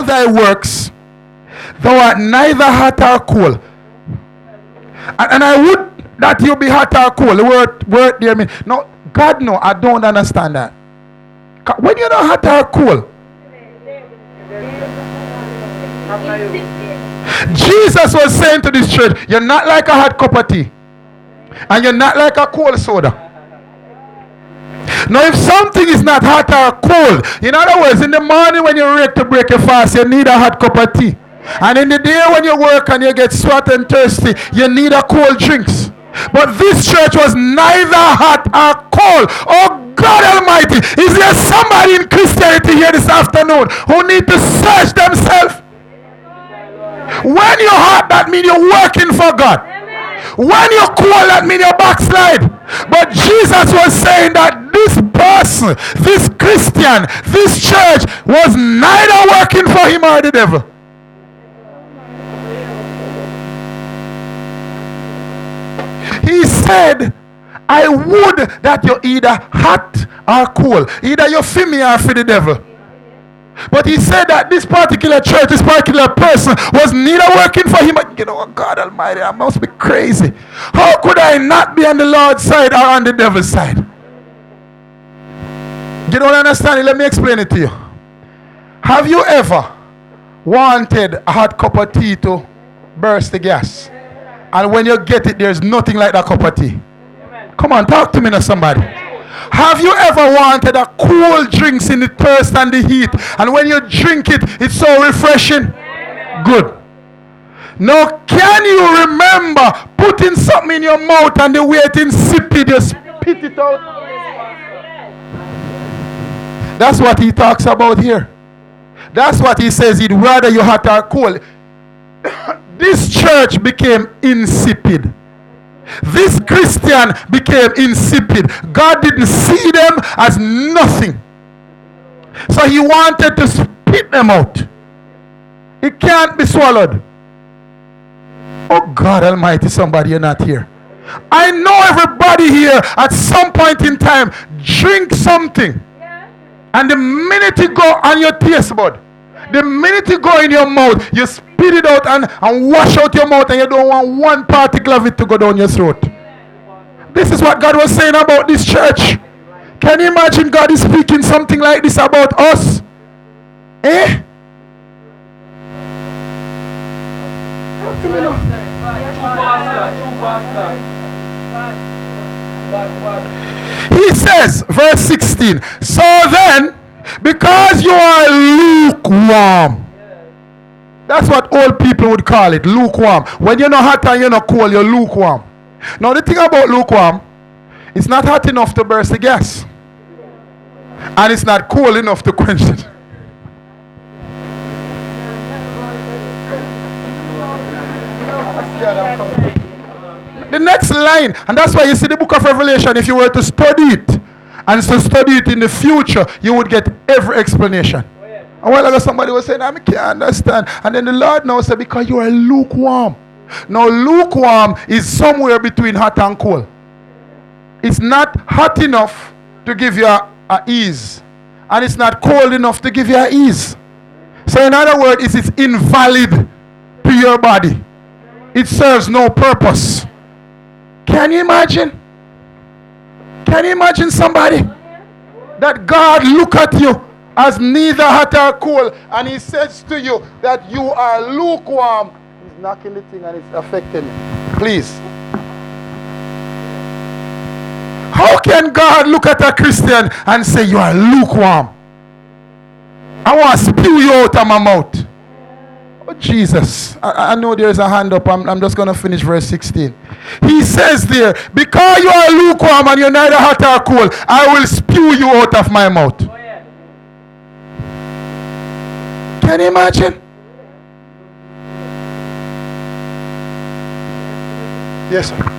thy works, thou art neither hot or cool. And I would that you be hot or cool. The word there mean. No, God no, I don't understand that. When you're not hot or cool. Jesus was saying to this church, you're not like a hot cup of tea. And you're not like a cold soda. Now if something is not hot or cold, in other words, in the morning when you're ready to break your fast, you need a hot cup of tea. And in the day when you work and you get sweat and thirsty, you need a cold drinks. But this church was neither hot or cold. Oh God Almighty, is there somebody in Christianity here this afternoon who need to search themselves? When you're hot, that means you're working for God. When you're cool, that means you're backslide. But Jesus was saying that this person, this Christian, this church was neither working for him or the devil. He said, I would that you're either hot or cool. Either you're for me or for the devil. But he said that this particular church, this particular person was neither working for him. You know, God Almighty, I must be crazy. How could I not be on the Lord's side or on the devil's side? You don't understand it? Let me explain it to you. Have you ever wanted a hot cup of tea to burst the gas? And when you get it, there's nothing like that cup of tea. Come on, talk to me now, somebody. Have you ever wanted a cool drinks in the thirst and the heat, and when you drink it, it's so refreshing? Good. Now, can you remember putting something in your mouth and the way it's insipid, you spit it out? That's what he talks about here. That's what he says, he'd rather you hot or cold. This church became insipid. This Christian became insipid. God didn't see them as nothing. So he wanted to spit them out. It can't be swallowed. Oh God Almighty, somebody, you're not here. I know everybody here at some point in time drink something. And the minute you go on your taste bud, the minute you go in your mouth, you spit it out and wash out your mouth, and you don't want one particle of it to go down your throat. This is what God was saying about this church. Can you imagine God is speaking something like this about us? Eh? He says, verse 16, so then, because you are lukewarm. That's what old people would call it, lukewarm. When you're not hot and you're not cold, you're lukewarm. Now the thing about lukewarm, it's not hot enough to burst the gas. And it's not cold enough to quench it. The next line, and that's why you see the book of Revelation, if you were to study it, and to study it in the future, you would get every explanation. A while ago somebody was saying, I can't understand. And then the Lord now said, because you are lukewarm. Now lukewarm is somewhere between hot and cold. It's not hot enough to give you a ease. And it's not cold enough to give you a ease. So in other words, it's invalid to your body. It serves no purpose. Can you imagine? Can you imagine somebody that God look at you as neither hot or cold, and he says to you that you are lukewarm? He's knocking the thing and it's affecting you. Please. How can God look at a Christian and say you are lukewarm? I want to spew you out of my mouth. Oh Jesus, I know there's a hand up. I'm just going to finish verse 16. He says there, because you are lukewarm and you're neither hot or cold, I will spew you out of my mouth. Oh, yeah. Can you imagine? Yes, sir.